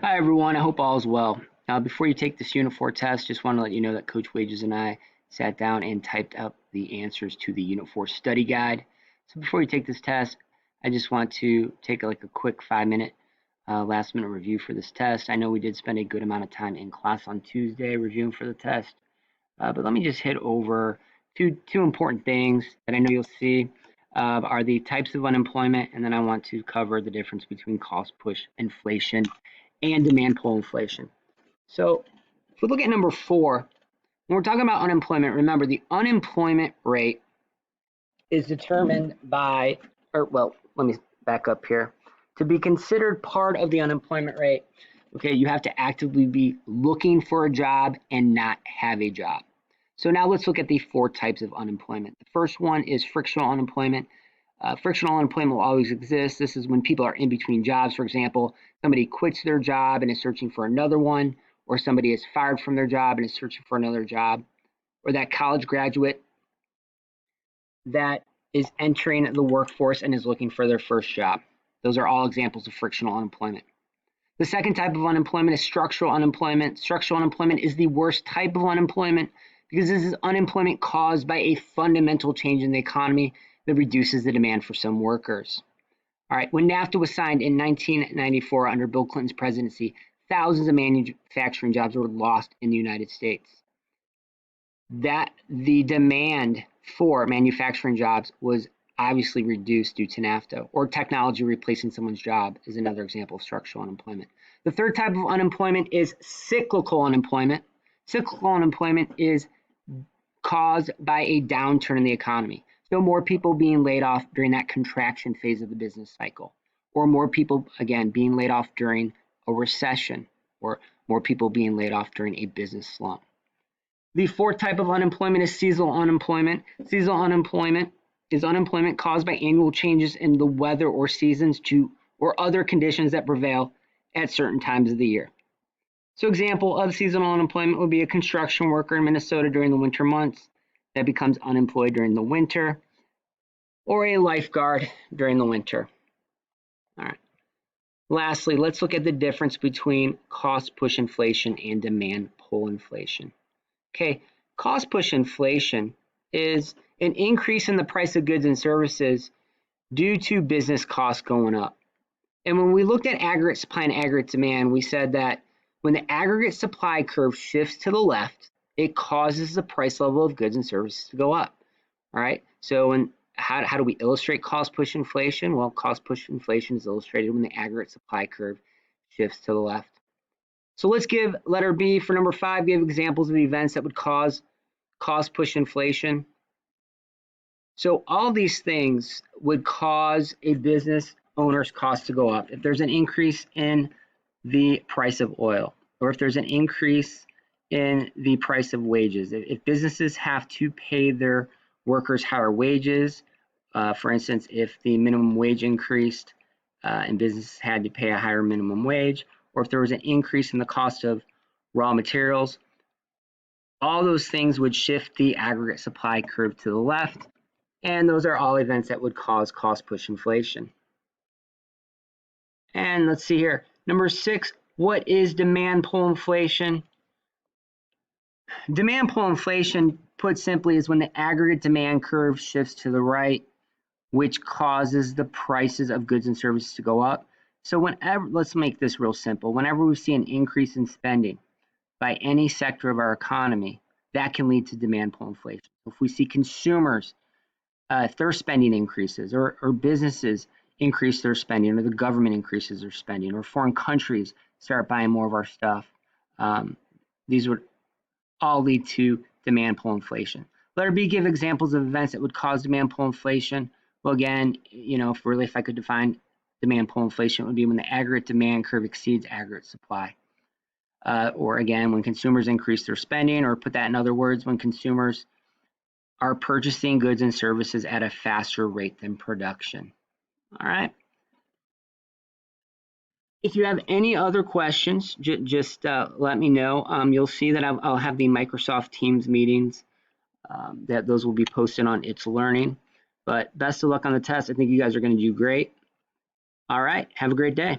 Hi everyone, I hope all is well. Before you take this Unit 4 test, just want to let you know that Coach Wages and I sat down and typed up the answers to the Unit 4 study guide. So before you take this test, I just want to take a quick 5-minute last minute review for this test. I know we did spend a good amount of time in class on Tuesday reviewing for the test, but let me just hit over two important things that I know you'll see are the types of unemployment, and then I want to cover the difference between cost push inflation and demand pull inflation. So if we look at number 4, when we're talking about unemployment, remember the unemployment rate is determined by, let me back up here. To be considered part of the unemployment rate, okay, you have to actively be looking for a job and not have a job. So now let's look at the 4 types of unemployment. The first one is frictional unemployment. Frictional unemployment will always exist. This is when people are in between jobs. For example, somebody quits their job and is searching for another one, or somebody is fired from their job and is searching for another job, or that college graduate that is entering the workforce and is looking for their first job. Those are all examples of frictional unemployment. The second type of unemployment is structural unemployment. Structural unemployment is the worst type of unemployment because this is unemployment caused by a fundamental change in the economy that reduces the demand for some workers. All right, when NAFTA was signed in 1994 under Bill Clinton's presidency, thousands of manufacturing jobs were lost in the United States. That the demand for manufacturing jobs was obviously reduced due to NAFTA, or technology replacing someone's job is another example of structural unemployment. The third type of unemployment is cyclical unemployment. Cyclical unemployment is caused by a downturn in the economy. So more people being laid off during that contraction phase of the business cycle, or more people, again, being laid off during a recession, or more people being laid off during a business slump. The fourth type of unemployment is seasonal unemployment. Seasonal unemployment is unemployment caused by annual changes in the weather or seasons or other conditions that prevail at certain times of the year. So example of seasonal unemployment would be a construction worker in Minnesota during the winter months that becomes unemployed during the winter, or a lifeguard during the winter. All right. Lastly, let's look at the difference between cost push inflation and demand pull inflation. Okay, cost push inflation is an increase in the price of goods and services due to business costs going up. And when we looked at aggregate supply and aggregate demand, we said that when the aggregate supply curve shifts to the left, it causes the price level of goods and services to go up. All right, so how do we illustrate cost push inflation? Well, cost push inflation is illustrated when the aggregate supply curve shifts to the left. So let's give letter B for number 5, give examples of events that would cause cost push inflation. So all these things would cause a business owner's cost to go up. If there's an increase in the price of oil, or if there's an increase in the price of wages, if businesses have to pay their workers higher wages, for instance, if the minimum wage increased and businesses had to pay a higher minimum wage, or if there was an increase in the cost of raw materials, all those things would shift the aggregate supply curve to the left, and those are all events that would cause cost push inflation. And let's see here. Number 6, what is demand pull inflation? Demand pull inflation, put simply, is when the aggregate demand curve shifts to the right, which causes the prices of goods and services to go up. So let's make this real simple. Whenever we see an increase in spending by any sector of our economy, that can lead to demand pull inflation. If we see consumers, if their spending increases, or businesses increase their spending, or the government increases their spending, or foreign countries start buying more of our stuff, these would all lead to demand pull inflation. Letter B, give examples of events that would cause demand pull inflation. Well, again, if I could define demand pull inflation, it would be when the aggregate demand curve exceeds aggregate supply. Or again, when consumers increase their spending, or put that in other words, when consumers are purchasing goods and services at a faster rate than production. All right. If you have any other questions, just let me know. You'll see that I'll have the Microsoft Teams meetings. That those will be posted on It's Learning. But best of luck on the test. I think you guys are going to do great. All right. Have a great day.